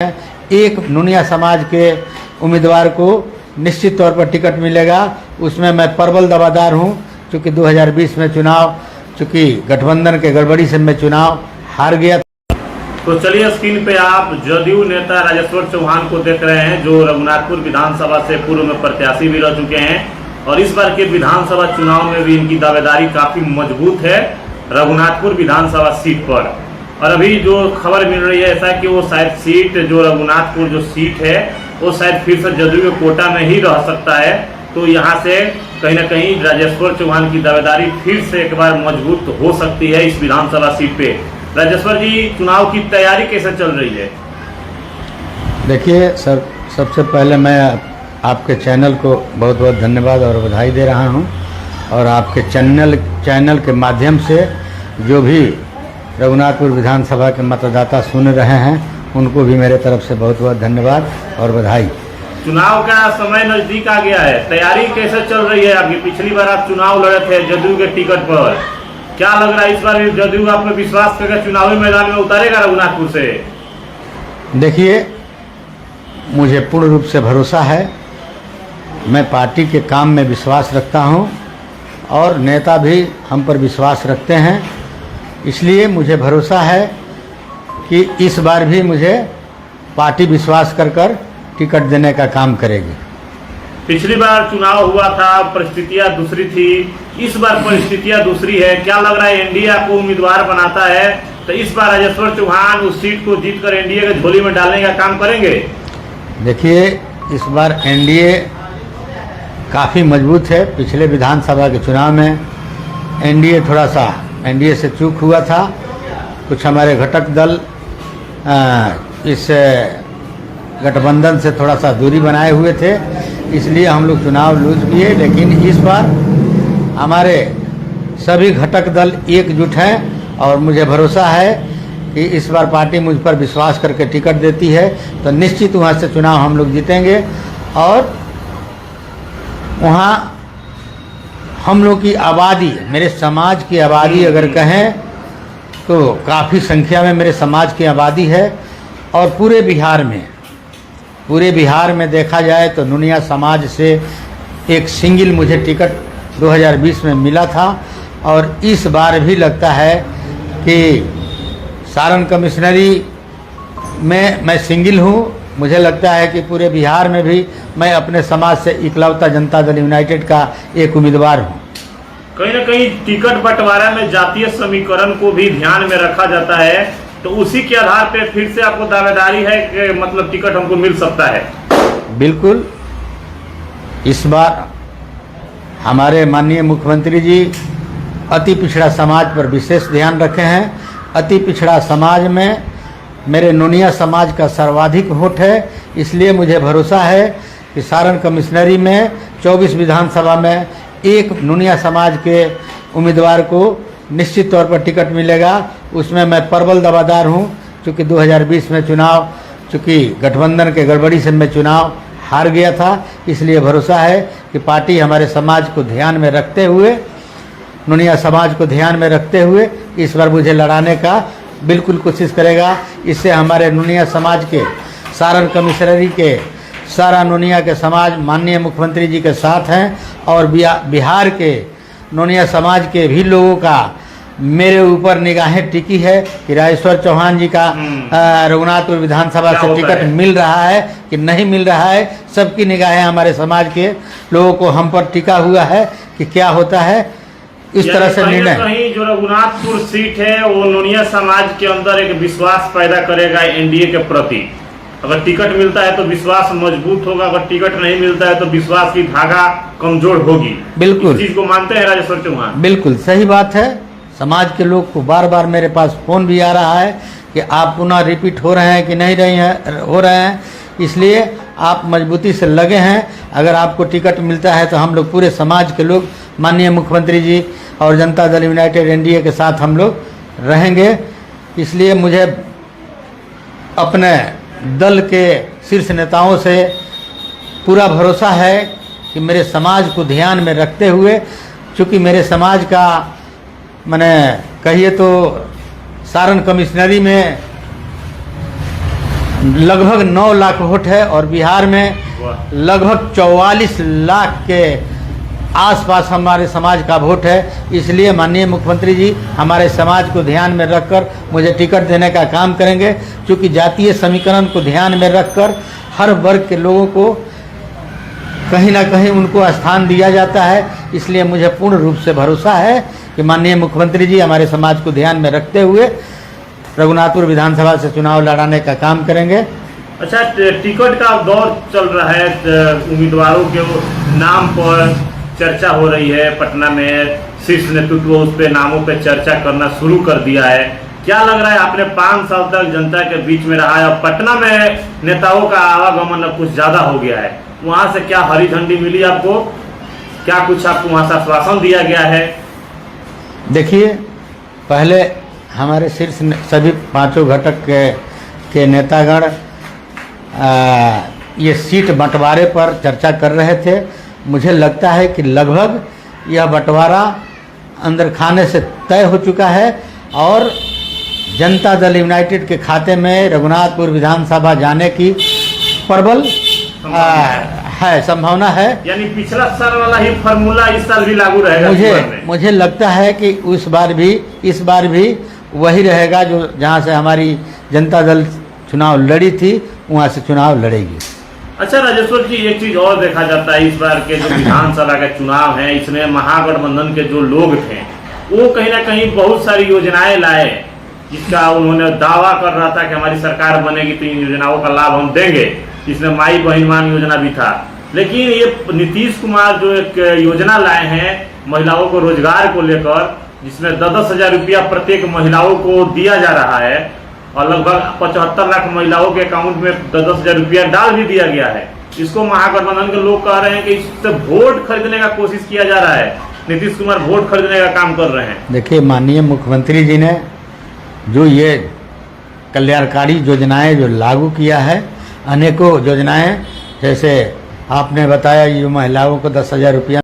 एक नुनिया समाज के उम्मीदवार को निश्चित तौर पर टिकट मिलेगा। उसमें मैं प्रबल दावेदार हूं, चूँकि 2020 में चुनाव, चूँकि गठबंधन के गड़बड़ी से मैं चुनाव हार गया। तो चलिए, स्क्रीन पे आप जदयू नेता राजेश्वर चौहान को देख रहे हैं, जो रघुनाथपुर विधानसभा से पूर्व में प्रत्याशी भी रह चुके हैं और इस बार के विधानसभा चुनाव में भी इनकी दावेदारी काफी मजबूत है रघुनाथपुर विधानसभा सीट पर। और अभी जो खबर मिल रही है ऐसा कि वो शायद सीट, जो रघुनाथपुर जो सीट है, वो शायद फिर से जदयू के कोटा में ही रह सकता है। तो यहाँ से कहीं ना कहीं राजेश्वर चौहान की दावेदारी फिर से एक बार मजबूत हो सकती है इस विधानसभा सीट पे। राजेश्वर जी, चुनाव की तैयारी कैसे चल रही है? देखिए सर, सबसे पहले मैं आपके चैनल को बहुत बहुत धन्यवाद और बधाई दे रहा हूं, और आपके चैनल के माध्यम से जो भी रघुनाथपुर विधानसभा के मतदाता सुन रहे हैं उनको भी मेरे तरफ से बहुत बहुत धन्यवाद और बधाई। चुनाव का समय नजदीक आ गया है, तैयारी कैसे चल रही है आपकी? पिछली बार आप चुनाव लड़े थे जदयू के टिकट पर, क्या लग रहा है इस बार जदयू आप पे विश्वास करके चुनावी मैदान में उतारेगा रघुनाथपुर से? देखिए, मुझे पूर्ण रूप से भरोसा है। मैं पार्टी के काम में विश्वास रखता हूं और नेता भी हम पर विश्वास रखते हैं, इसलिए मुझे भरोसा है कि इस बार भी मुझे पार्टी विश्वास कर टिकट देने का काम करेगी। पिछली बार चुनाव हुआ था, परिस्थितियां दूसरी थी, इस बार परिस्थितियां दूसरी है। क्या लग रहा है एनडीए आपको उम्मीदवार बनाता है तो इस बार राजेश्वर चौहान उस सीट को जीतकर एनडीए के झोली में डालने का काम करेंगे? देखिए, इस बार एनडीए काफ़ी मजबूत है। पिछले विधानसभा के चुनाव में एनडीए से चूक हुआ था। कुछ हमारे घटक दल इस गठबंधन से थोड़ा सा दूरी बनाए हुए थे, इसलिए हम लोग चुनाव लूज किए। लेकिन इस बार हमारे सभी घटक दल एकजुट हैं और मुझे भरोसा है कि इस बार पार्टी मुझ पर विश्वास करके टिकट देती है तो निश्चित वहाँ से चुनाव हम लोग जीतेंगे। और वहाँ हम लोग की आबादी, मेरे समाज की आबादी अगर कहें तो काफ़ी संख्या में मेरे समाज की आबादी है। और पूरे बिहार में देखा जाए तो नुनिया समाज से एक सिंगल मुझे टिकट 2020 में मिला था और इस बार भी लगता है कि सारण कमिश्नरी में मैं सिंगल हूँ। मुझे लगता है कि पूरे बिहार में भी मैं अपने समाज से इकलौता जनता दल यूनाइटेड का एक उम्मीदवार हूँ। कहीं ना कहीं टिकट बंटवारा में जातीय समीकरण को भी ध्यान में रखा जाता है, तो उसी के आधार पर फिर से आपको दावेदारी है कि मतलब टिकट हमको मिल सकता है? बिल्कुल, इस बार हमारे माननीय मुख्यमंत्री जी अति पिछड़ा समाज पर विशेष ध्यान रखे हैं। अति पिछड़ा समाज में मेरे नुनिया समाज का सर्वाधिक वोट है, इसलिए मुझे भरोसा है कि सारण कमिश्नरी में 24 विधानसभा में एक नुनिया समाज के उम्मीदवार को निश्चित तौर पर टिकट मिलेगा। उसमें मैं प्रबल दावेदार हूं, चूँकि 2020 में चुनाव, चूँकि गठबंधन के गड़बड़ी से मैं चुनाव हार गया था, इसलिए भरोसा है कि पार्टी हमारे समाज को ध्यान में रखते हुए, नुनिया समाज को ध्यान में रखते हुए इस बार मुझे लड़ाने का बिल्कुल कोशिश करेगा। इससे हमारे नुनिया समाज के, सारण कमिश्नरी के सारा नुनिया के समाज माननीय मुख्यमंत्री जी के साथ हैं और बिहार के नुनिया समाज के भी लोगों का मेरे ऊपर निगाहें टिकी है कि राजेश्वर चौहान जी का रघुनाथपुर विधानसभा से टिकट मिल रहा है कि नहीं मिल रहा है। सबकी निगाहें हमारे समाज के लोगों को हम पर टिका हुआ है कि क्या होता है। इस तरह से निर्णय, कहीं जो रघुनाथपुर सीट है वो नुनिया समाज के अंदर एक विश्वास पैदा करेगा एनडीए के प्रति। अगर टिकट मिलता है तो विश्वास मजबूत होगा, अगर टिकट नहीं मिलता है तो विश्वास की धागा कमजोर होगी। बिल्कुल, इस चीज को मानते हैं राजेश्वर चौहान? बिल्कुल सही बात है। समाज के लोग को बार बार मेरे पास फोन भी आ रहा है कि आप पुनः रिपीट हो रहे हैं कि नहीं हो रहे हैं, इसलिए आप मजबूती से लगे हैं। अगर आपको टिकट मिलता है तो हम लोग पूरे समाज के लोग माननीय मुख्यमंत्री जी और जनता दल यूनाइटेड एनडीए के साथ हम लोग रहेंगे। इसलिए मुझे अपने दल के शीर्ष नेताओं से पूरा भरोसा है कि मेरे समाज को ध्यान में रखते हुए, चूँकि मेरे समाज का मैंने कहिए तो सारण कमिश्नरी में लगभग 9 लाख वोट है और बिहार में वाह। लगभग 44 लाख के आसपास हमारे समाज का वोट है। इसलिए माननीय मुख्यमंत्री जी हमारे समाज को ध्यान में रखकर मुझे टिकट देने का काम करेंगे, क्योंकि जातीय समीकरण को ध्यान में रखकर हर वर्ग के लोगों को कहीं ना कहीं उनको स्थान दिया जाता है। इसलिए मुझे पूर्ण रूप से भरोसा है कि माननीय मुख्यमंत्री जी हमारे समाज को ध्यान में रखते हुए रघुनाथपुर विधानसभा से चुनाव लड़ाने का काम करेंगे। अच्छा, टिकट का दौर चल रहा है, उम्मीदवारों के नाम पर चर्चा हो रही है। पटना में शीर्ष नेतृत्व उस पे नामों पे चर्चा करना शुरू कर दिया है। क्या लग रहा है, आपने 5 साल तक जनता के बीच में रहा है और पटना में नेताओं का आवागमन अब कुछ ज्यादा हो गया है, वहां से क्या हरी झंडी मिली आपको? क्या कुछ आपको वहां से आश्वासन दिया गया है? देखिए, पहले हमारे शीर्ष सभी 5 घटक के नेतागण ये सीट बंटवारे पर चर्चा कर रहे थे। मुझे लगता है कि लगभग यह बंटवारा अंदर खाने से तय हो चुका है और जनता दल यूनाइटेड के खाते में रघुनाथपुर विधानसभा जाने की प्रबल संभावना है। यानी पिछला साल वाला ही फार्मूला इस साल भी लागू रहेगा? मुझे लगता है कि इस बार भी वही रहेगा, जो जहां से हमारी जनता दल चुनाव लड़ी थी वहां से चुनाव लड़ेगी। अच्छा राजेश्वर जी, एक चीज और देखा जाता है, इस बार के जो विधानसभा के चुनाव हैं, इसमें महागठबंधन के जो लोग थे वो कहीं ना कहीं बहुत सारी योजनाएं लाए, जिसका उन्होंने दावा कर रहा था कि हमारी सरकार बनेगी तो इन योजनाओं का लाभ हम देंगे। इसमें माई बहिनमान योजना भी था। लेकिन ये नीतीश कुमार जो एक योजना लाए हैं महिलाओं को रोजगार को लेकर, जिसमें 10-10 हजार रुपया प्रत्येक महिलाओं को दिया जा रहा है और लगभग 75 लाख महिलाओं के अकाउंट में 10-10 हजार रुपया डाल भी दिया गया है। इसको महागठबंधन के लोग कह रहे हैं कि इससे वोट खरीदने का कोशिश किया जा रहा है, नीतीश कुमार वोट खरीदने का काम कर रहे हैं। देखिए, माननीय मुख्यमंत्री जी ने जो ये कल्याणकारी योजनाएं जो लागू किया है, अनेकों योजनाएं, जैसे आपने बताया ये महिलाओं को 10,000 रुपया